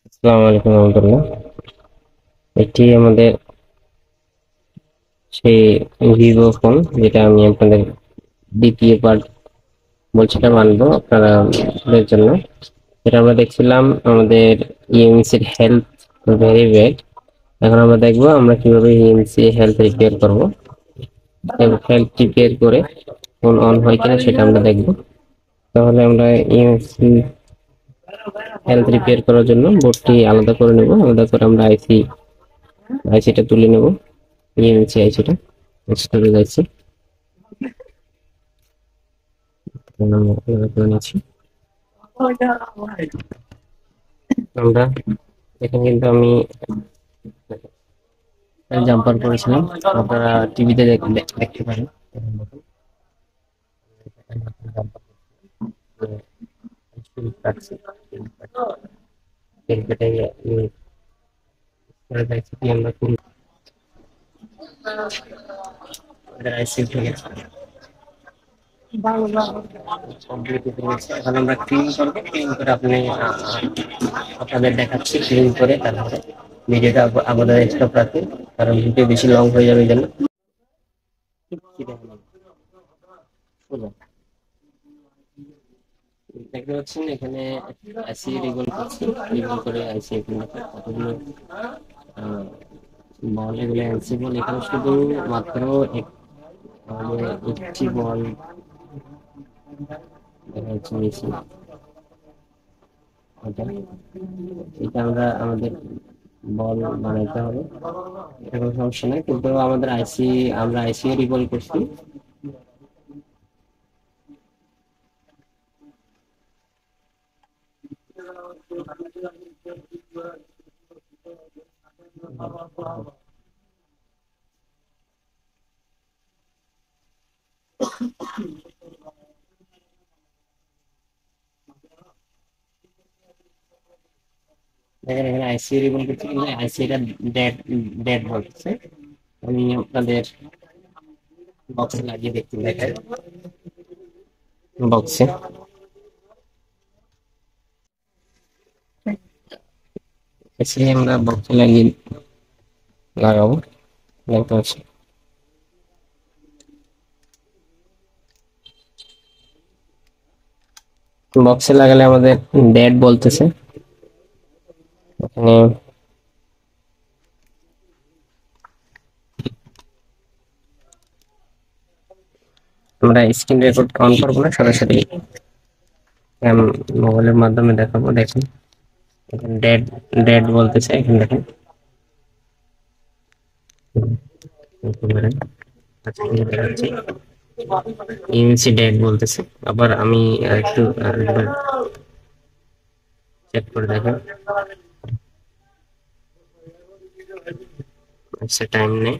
আসসালামু আলাইকুম রহমতুল্লাহ। এটি আমাদের সেই ভিভো ফোন, যেটা আমি আপনাদের দ্বিতীয় পার্ট বলছিলাম আনবো আপনাদের জন্য। যেটা আমরা দেখছিলাম আমাদের ইএমসির হেলথ ভেরি ব্যাড। এখন আমরা দেখবো আমরা কিভাবে ইএমসি হেলথ রিপেয়ার করবো এবং হেলথ রিপেয়ার করে ফোন অন হয় কিনা সেটা আমরা দেখবো। তাহলে আমরা ইএমসি হেলথ রিপেয়ার করার জন্য বোর্ডটি আলাদা করে নেব। আলাদা করে আমরা আইসিটা তুলে নেব। ইএমসি আইসিটা স্টোরেজ আইসি করে নিচ্ছি আমরা। এখানে কিন্তু আমি জাম্পার করেছিলাম, আপনারা টিভিতে দেখতে পারেন। এখন আমরা ক্লিন করবো, ক্লিন করে আপনাদের দেখাচ্ছি ক্লিন করে। তারপরে ভিডিওটা আমাদের স্টপ রাখি, কারণ ভিডিও বেশি লং হয়ে যাবে এই জন্য। দেখতে পাচ্ছেন এখানে আইসি রিগল করছি, রিগল করে আইসি কতগুলো বল, এগুলো এনসি বল। এখানে শুধু মাত্র একটি বল দেখা যাচ্ছে নিচে। এটা আমরা আমাদের বল বানাইতে হবে, এটা কোনো সমস্যা নেই। কিন্তু আমাদের আমরা আইসি রিকল করছি। দেখেন এখানে আইসি রিকল করছি, কিন্তু আইসিটা ডেড ডেড বলছে। আমি আপনাদের বক্সে লাগিয়ে দেখতে দেখাই। বক্সে এসে আমরা বক্সে লাগিয়ে লাগাবো, দেখতে পাচ্ছি। বক্সে লাগালে আমাদের ডেড বলতেছে। এখানে আমরা স্ক্রিন রেকর্ড অন করবো না, সরাসরি মোবাইলের মাধ্যমে দেখাবো। দেখুন এখানে ডেড ডেড বলতেছে, এখানে দেখেন। ইউএনসি ডেড বলতেছে। আবার আমি একটু একবার চেক করে দেখেন। আচ্ছা, টাইম নেই।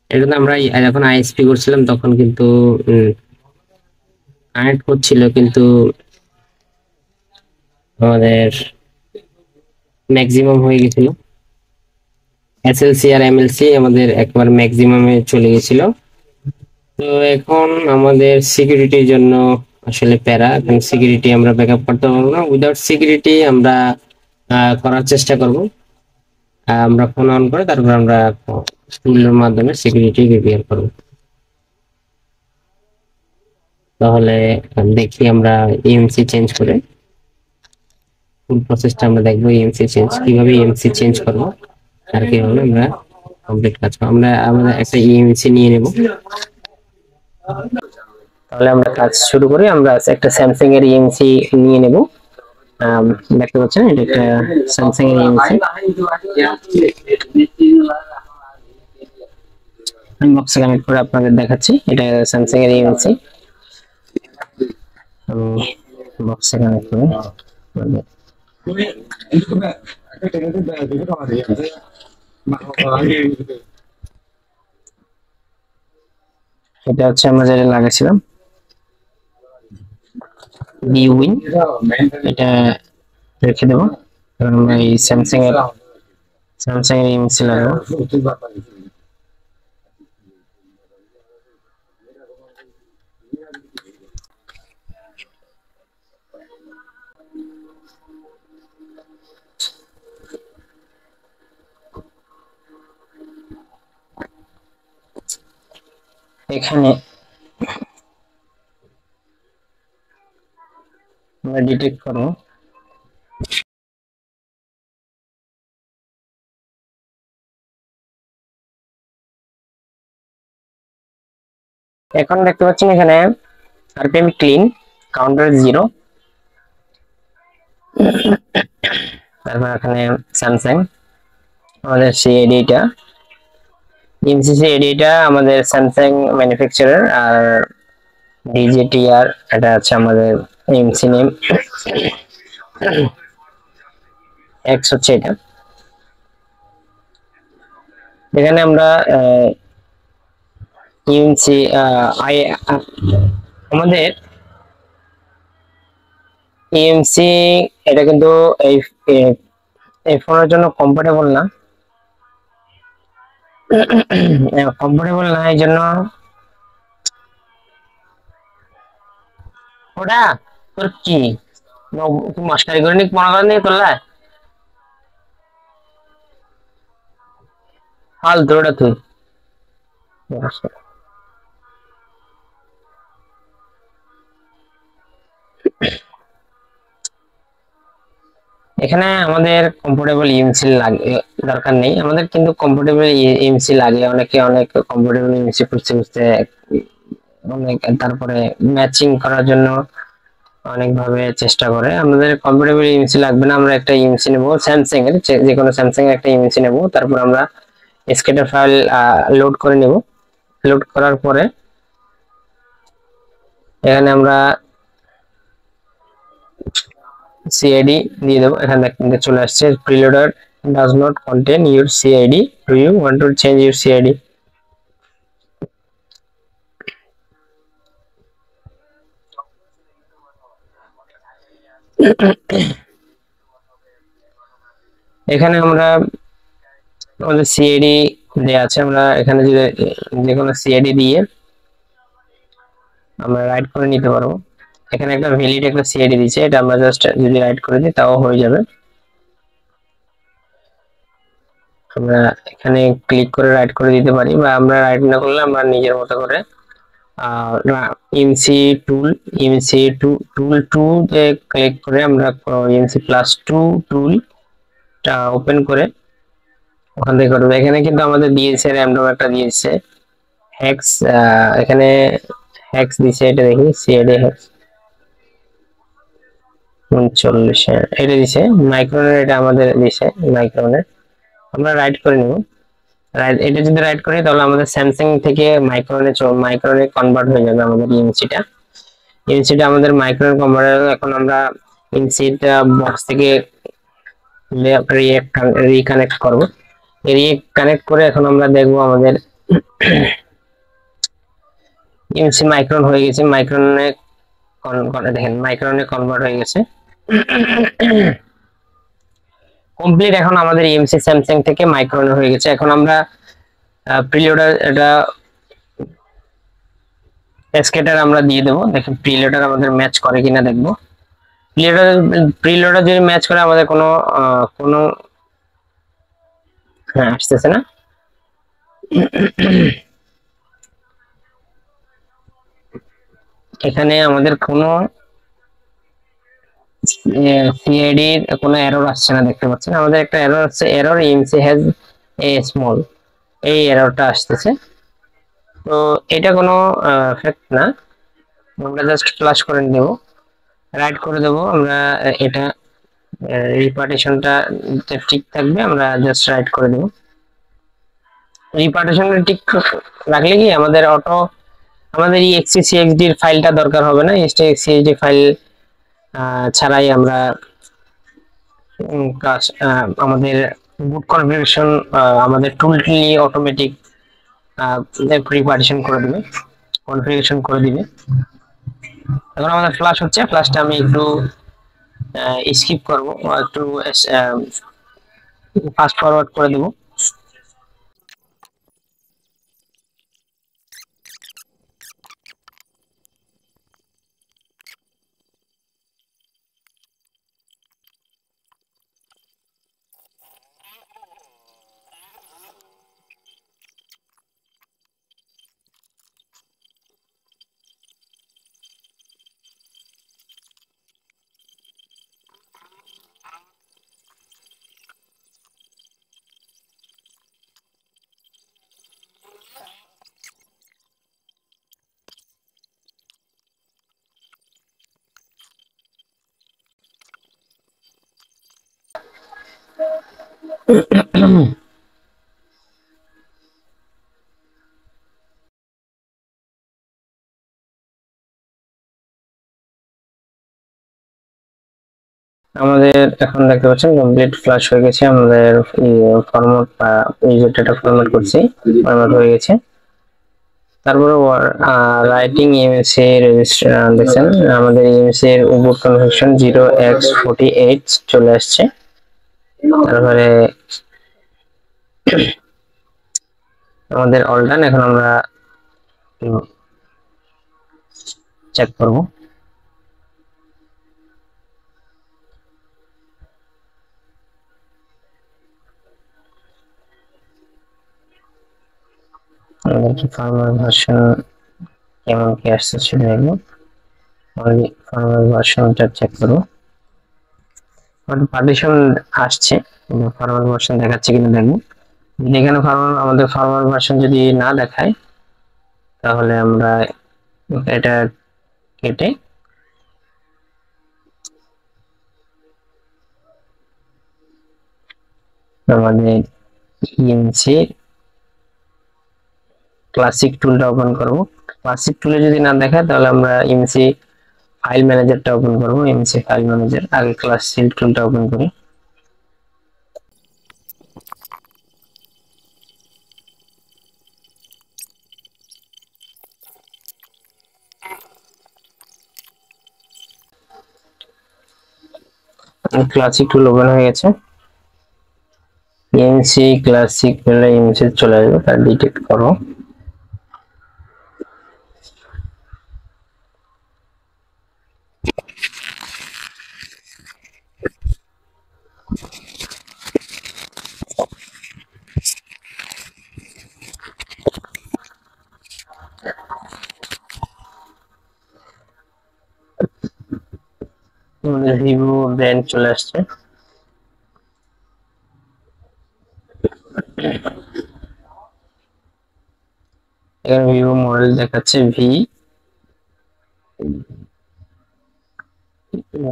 এই জন্য আমরা যখন আইএসপি করছিলাম তখন কিন্তু কানেক্ট হচ্ছিল, কিন্তু আমাদের ম্যাক্সিমাম হয়ে গেছিল। এসএলসি আর এমএলসি আমাদের একবার ম্যাক্সিমামে চলে গেছিল। তো এখন আমাদের সিকিউরিটির জন্য আসলে প্যারা, এখন সিকিউরিটি আমরা ব্যাকআপ করতে পারবো না। উইদাউট সিকিউরিটি আমরা করার চেষ্টা করব। আমরা ফোন অন করে তারপর আমরা টুলের মাধ্যমে সিকিউরিটি রিপেয়ার করব। তাহলে দেখি আমরা ইএমসি চেঞ্জ করে ফুল প্রসেসটা আমরা দেখবো। কিভাবে ইএমসি চেঞ্জ করব আর কিভাবে আমরা কমপ্লিট কাজ করব। আমরা একটা ইএমসি নিয়ে নেব। তাহলে আমরা কাজ শুরু করি। আমরা একটা স্যামসাং এর ইএমসি নিয়ে নেব। দেখতে পাচ্ছেন এটা একটা স্যামসাং এর ইএমসি। আমি বক্সে কানেক্ট করে আপনাদের দেখাচ্ছি। এটা স্যামসাং এর ইএমসি। আমি বক্সে কানেক্ট করে এটা হচ্ছে আমরা যেটা লাগাইছিলাম উইন, এটা রেখে দেবো। কারণ আমরা এই স্যামসাং এর ইএমসি লাগাবো। এখানে আমরা ডিটেক্ট করবো। এখন দেখতে পাচ্ছেন এখানে আরপিএম ক্লিন, কাউন্টার 0, তারপর এখানে স্যামসাং আমাদের সিএডিটা, এমসিসি এডিটা আমাদের স্যামসাং ম্যানুফ্যাকচারার, আর ডিজিটিআর এটা আছে আমাদের এমসি নেম, এক্স হচ্ছে এটা। এখানে আমরা ইএমসি আই আমাদের ইএমসি এটা কিন্তু এই এই ফোনের জন্য কম্পাটেবল না, কম্পাটেবল না এই জন্য। ওটা তোর কি মাস্টারি করে নি মনে করেন করলে হাল তোর ওটা তুই। এখানে আমাদের কমফোর্টেবল ইএমসি লাগে দরকার নেই আমাদের, কিন্তু কমফোর্টেবল ইএমসি লাগে, অনেকে অনেক কমফোর্টেবল ইএমসি খুঁজতে খুঁজতে অনেক, তারপরে ম্যাচিং করার জন্য অনেক ভাবে চেষ্টা করে। আমাদের কমফোর্টেবল ইএমসি লাগবে না, আমরা একটা ইএমসি নেব স্যামসাং এর, যে কোনো স্যামসাং এর একটা ইএমসি নেব, তারপর আমরা স্কেটার ফাইল লোড করে নেব। লোড করার পরে এখানে আমরা সিআইডি দিয়ে দেবো। এখানে দেখতে চলে আসছে preloader does not contain your CID, do you want to change your CID. এখানে আমরা আমাদের সিআইডি দেওয়া আছে, আমরা এখানে যদি যে কোনো সিআইডি দিয়ে আমরা রাইট করে নিতে পারবো। এখানে একটা ভ্যালিড একটা সিআইডি দিয়েছে, এটা আমরা জাস্ট যদি রাইট করে দিই তাও হয়ে যাবে। আমরা এখানে ক্লিক করে রাইট করে দিতে পারি, বা আমরা রাইট না করলে আমরা নিজের মতো করে ইএমসি টুল, ইএমসি টুল টু তে ক্লিক করে আমরা ইএমসি প্লাস টু টুলটা ওপেন করে ওখান থেকে করবো। এখানে কিন্তু আমাদের দিয়েছে র্যান্ডম একটা দিয়েছে হ্যাক্স, এখানে হ্যাক্স দিছে, এটা দেখি সিএডি হ্যাক্স 39, এটা দিছে মাইক্রনের, এটা আমাদের দিছে মাইক্রনের। আমরা রাইট করে নিব, রাইট, এটা যদি রাইট করি তাহলে আমাদের স্যামসাং থেকে মাইক্রনে কনভার্ট হয়ে যাবে আমাদের ইএমসিটা। ইএমসিটা আমাদের মাইক্রোন কনভার্টার। এখন আমরা ইএমসিটা বক্স থেকে রিকানেক্ট করব। রিকানেক্ট করে এখন আমরা দেখবো আমাদের ইএমসি মাইক্রন হয়ে গেছে, মাইক্রনে দেখেন মাইক্রনে কনভার্ট হয়ে গেছে কমপ্লিট। এখন আমাদের ইএমসি স্যামসাং থেকে মাইক্রনে হয়ে গেছে। এখন আমরা প্রিলোডার এটা স্কেটার আমরা দিয়ে দেবো, দেখেন প্রিলোডার আমাদের ম্যাচ করে কিনা দেখবো। প্রিলোডার যদি ম্যাচ করে আমাদের কোনো কোনো হ্যাঁ আসতেছে না। এখানে আমাদের কোনো সিআইডি কোনো এরর আসছে না, দেখতে পাচ্ছেন আমাদের একটা এরর আসছে, error EMC has a small, এই এররটা আসতেছে। তো এটা কোনো এফেক্ট না, আমরা জাস্ট ফ্লাশ করে দেব, রাইট করে দেব আমরা। এটা রিপার্টিশনটা ঠিক থাকবে, আমরা জাস্ট রাইট করে দেব। রিপার্টিশনটা ঠিক রাখলে কি আমাদের অটো, আমাদের এই এক্সিসিএক্সডি এর ফাইলটা দরকার হবে না। এক্সিসিএক্সডি ফাইল ছাড়াই আমরা আমাদের বুট কনফিগারেশন, আমাদের টুলটি অটোমেটিক রিপার্টিশন করে দিবে, কনফিগারেশন করে দিবে। এখন আমাদের ফ্লাশ হচ্ছে, ফ্লাশটা আমি একটু স্কিপ করব, একটু ফাস্ট ফরওয়ার্ড করে দেব। আমাদের এখন দেখতে পাচ্ছেন কমপ্লিট ফ্লাশ হয়ে গেছে। আমাদের ফরম্যাট বা এই যে ডেটা ফরম্যাট করছি ফরম্যাট হয়ে গেছে। তারপরে রাইটিং ইএমএস এর রেজিস্ট্রেশন দেখছেন, আমাদের ইএমএস এর উবুন্টু কনফিগারেশন 0x48 চলে আসছে। তারপরে আমাদের অল ডান। এখন আমরা চেক করব। আমাদের ফার্মার ভার্সন কেমন কি আসছে সেটা দেখবো। আমি ফার্মার ভার্সনটা চেক করব। পার্টিশন আসছে, ফার্মার ভার্সন দেখাচ্ছে কিনা দেখবো। যদি এখানে আমাদের ফার্মার ভার্সন যদি না দেখায়, তাহলে আমরা এটা কেটে আমাদের ইএমসি ক্লাসিক টুলটা ওপেন করব। ক্লাসিক টুলে যদি না দেখায়, তাহলে আমরা ইএমসি ফাইল ম্যানেজারটা ওপেন করব। ইএমসি ফাইল ম্যানেজার, আগে ক্লাসিক টুলটা ওপেন করি। ক্লাসিক টুল ওপেন হয়ে গেছে। ইএমসি ক্লাসিক টুলে ইএমসি চলে আসবে, তার ডিটেক্ট করো। আমাদের ভিভো ব্র্যান্ড চলে আসছে। এখানে ভিভো মডেল দেখাচ্ছে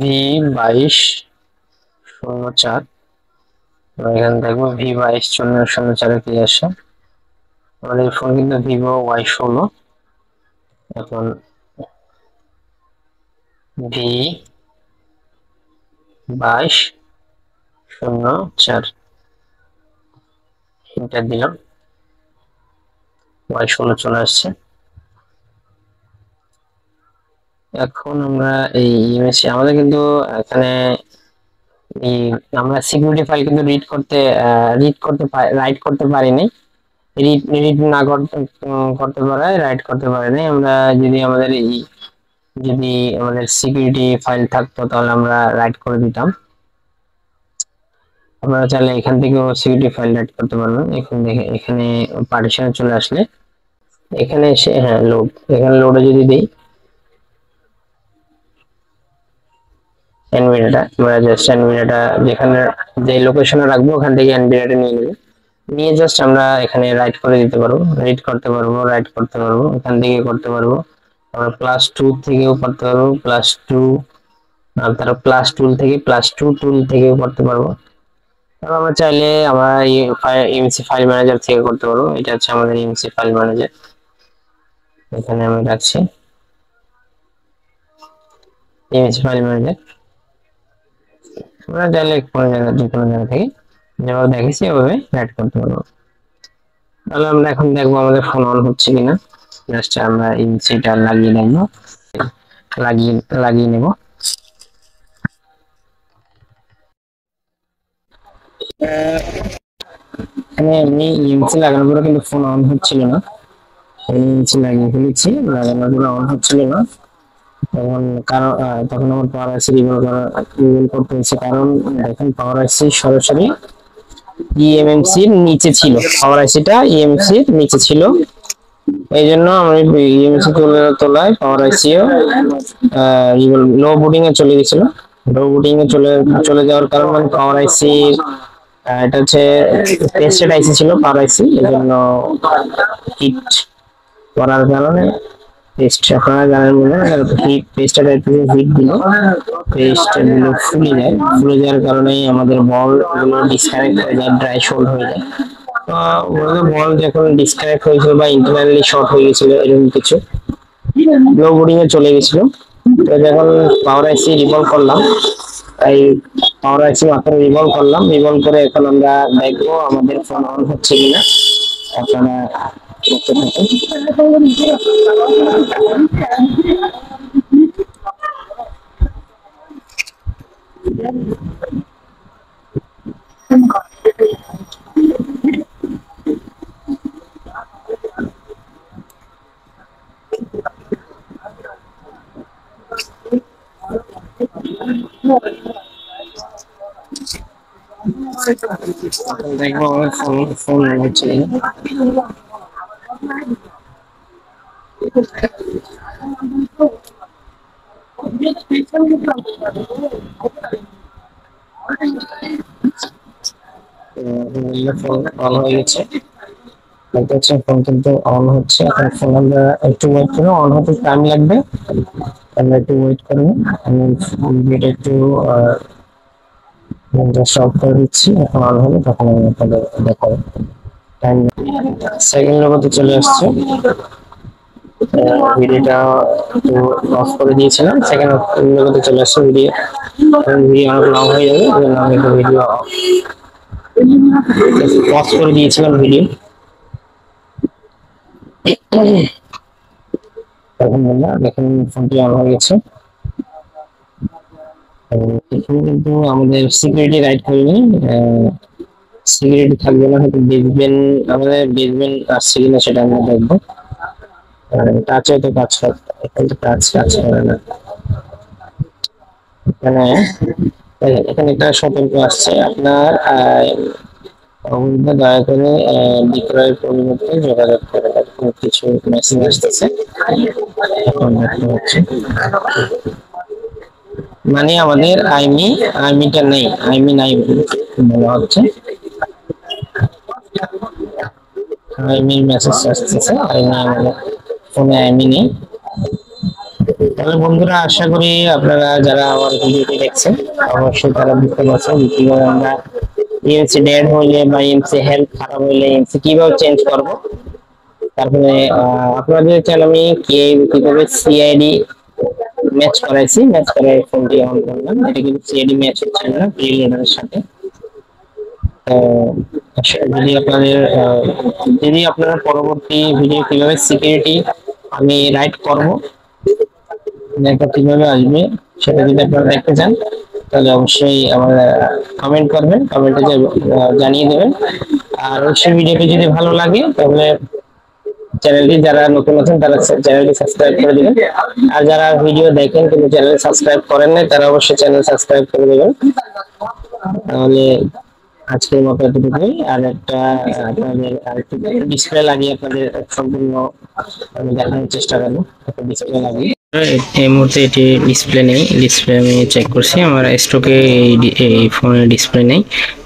V2204। এখানে দেখবো V2204 কি আসে। আমাদের ফোন কিন্তু ভিভো Y16। এখন V2204 এন্টার দিলাম, Y16 চলে আসছে। এখন আমরা এই ইমেজে আমাদের কিন্তু এখানে আমরা সিকিউরিটি ফাইল কিন্তু রাইট করতে পারিনি। রিড না করতে পারায় রাইট করতে পারিনি আমরা। যদি আমাদের সিকিউরিটি ফাইল থাকতো, তাহলে আমরা রাইট করে দিতাম। আপনারা চাইলে এখান থেকেও সিকিউরিটি ফাইল রাইট করতে পারবেন। এখানে পার্টিশনে চলে আসলে এখানে এসে হ্যাঁ এখানে লোডে যদি দিই এনভিডিয়াটা, আমরা জাস্ট এনভিডিয়াটা যেখানে যে লোকেশনে রাখবো ওখান থেকে এনভিডিয়াটা নিয়ে নেব। নিয়ে জাস্ট আমরা এখানে রাইট করে দিতে পারবো, রিড করতে পারবো, রাইট করতে পারবো, এখান থেকে করতে পারবো। আমরা +2 থেকেও করতে পারবো, +2 তারপর +টুল থেকে +2 টুল থেকেও করতে পারবো। তারপর আমরা চাইলে আমরা ইএমসি ফাইল ম্যানেজার থেকে করতে পারবো। এটা হচ্ছে আমাদের ইএমসি ফাইল ম্যানেজার, এখানে আমি রাখছি ইএমসি ফাইল ম্যানেজার। আমরা চাইলে কোনো জায়গা যে কোনো জায়গা থেকে যেভাবে দেখেছি ওভাবে রাইট করতে পারবো। তাহলে আমরা এখন দেখবো আমাদের ফোন অন হচ্ছে কিনা। জাস্ট আমরা ইএমসিটা লাগিয়ে নেব, লাগিয়ে নেব। আমি ইএমসি লাগানোর পরে কিন্তু ফোন অন হচ্ছিল না। ইএমসি লাগিয়ে ফেলেছি, লাগানোর পরে অন হচ্ছিল না। তখন আমার পাওয়ার আইসি রিভল করতে হয়েছে, কারণ এখন পাওয়ার আইসি সরাসরি ইএমএমসির নিচে ছিল। পাওয়ার আইসিটা ইএমসির নিচে ছিল, এই জন্য আমি ইএমসি তোলায় পাওয়ার আইসিও লো বুটিং এ চলে গেছিল। লো বুটিং এ চলে যাওয়ার কারণে মানে পাওয়ার আইসি এটা হচ্ছে টেস্টেড আইসি ছিল পাওয়ার আইসি, এই জন্য হিট করার কারণে পেস্ট আপনারা জানেন মনে হয় হিট পেস্টটা হিট দিল পেস্ট গুলো ফুলে যায়, ফুলে যাওয়ার কারণে আমাদের বল গুলো ডিসকানেক্ট হয়ে যায়, ড্রাই শোল্ড হয়ে যায়। বল যখন ডিসকানেক্ট হয়েছিল বা ইন্টারনালি শর্ট হয়ে গেছিল এরকম কিছু লো বোর্ডিং এ চলে গেছিল। তো যখন পাওয়ার আইসি রিভলভ করলাম, তাই পাওয়ার আইসি মাত্র রিভলভ করলাম, রিভলভ করে এখন আমরা দেখবো আমাদের ফোন অন হচ্ছে কিনা। আপনারা দেখতে থাকুন। দেখবো আমার ফোন ফোন হচ্ছে কিনা। ফোন অন হয়ে গেছে, দেখতে পাচ্ছেন ফোন কিন্তু অন হচ্ছে। এখন ফোন আমরা একটু ওয়েট করবো, অন হতে টাইম লাগবে, আমরা একটু ওয়েট করবো। আমি ভিডিওটা একটু সলভ করে দিচ্ছি, এখন অন হবে তখন আমি আপনাদের দেখাবো। টাইম সেকেন্ডের মধ্যে চলে আসছে। ভিডিওটা একটু অফ করে দিয়েছিলাম, সেকেন্ডের মধ্যে চলে আসছে ভিডিও। ভিডিও অনেক লং হয়ে যাবে, ওই জন্য আমি একটু ভিডিও পজ করে দিয়েছিলাম ভিডিও। আলহামদুলিল্লাহ দেখেন ফোনটি অন হয়ে গেছে। এখানে কিন্তু আমাদের সিকিউরিটি রাইট করিনি, সিকিউরিটি থাকবে না, হয়তো বেসবেন আমাদের বেসবেন আসছে কিনা সেটা আমরা দেখবো। টাচ হয়তো কাজ করে, এখানে তো টাচ কাজ করে না। এখানে এখানে একটা সতর্ক আসছে, আপনার অবৈধ দয়া করে বিক্রয়ের পরিবর্তে যোগাযোগ করে এরকম কিছু মেসেজ আসতেছে। এখন দেখতে হচ্ছে মানে আমাদের আইমিটা নেই, আইমি নাই বলা হচ্ছে, আইমির মেসেজ আসতেছে, আইমি আমাদের ফোনে আইমি নেই। তাহলে বন্ধুরা আশা করি আপনারা যারা আমার ভিডিওটি দেখছেন অবশ্যই তারা বুঝতে পারছেন কিভাবে আমরা ইএমসি ডেড হইলে বা ইএমসি হেলথ খারাপ হইলে ইএমসি কিভাবে চেঞ্জ করব। তারপরে আপনাদের চ্যানেলে আমি কিভাবে সিআইডি ম্যাচ করাইছি, ম্যাচ করে ফোনটি অন করলাম, এটা কিন্তু সিআইডি ম্যাচ হচ্ছে না প্রিলোডারের সাথে। যদি আপনাদের যদি আপনারা পরবর্তী ভিডিও কিভাবে সিকিউরিটি আমি রাইট করব এটা কিভাবে আসবে সেটা যদি আপনারা দেখতে চান তাহলে অবশ্যই আমার কমেন্ট করবেন, কমেন্টে জানিয়ে দেবেন। আর অবশ্যই ভিডিওটি যদি ভালো লাগে তাহলে চ্যানেলটি যারা নতুন আছেন তারা চ্যানেলটি সাবস্ক্রাইব করে দিবেন, আর যারা ভিডিও দেখেন কিন্তু চ্যানেল সাবস্ক্রাইব করেন নাই তারা অবশ্যই চ্যানেল সাবস্ক্রাইব করে দেবেন। তাহলে আজকের মতো এতটুকুই। আর একটা আপনাদের আরেকটু ডিসপ্লে লাগিয়ে আপনাদের সম্পূর্ণ আমি দেখানোর চেষ্টা করবো, একটা ডিসপ্লে লাগিয়ে। এই মুহূর্তে এটি ডিসপ্লে নেই, ডিসপ্লে আমি চেক করছি আমার স্টকে এই ফোনের ডিসপ্লে নেই।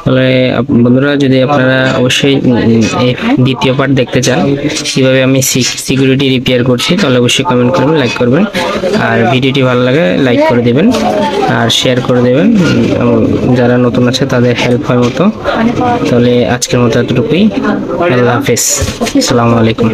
তাহলে বন্ধুরা যদি আপনারা অবশ্যই এই দ্বিতীয় পার্ট দেখতে চান কিভাবে আমি সিকিউরিটি রিপেয়ার করছি তাহলে অবশ্যই কমেন্ট করবেন, লাইক করবেন, আর ভিডিওটি ভালো লাগে লাইক করে দেবেন আর শেয়ার করে দেবেন, যারা নতুন আছে তাদের হেল্প হয় মতো। তাহলে আজকের মতো এতটুকুই, আল্লাহ হাফেজ, আসসালামু আলাইকুম।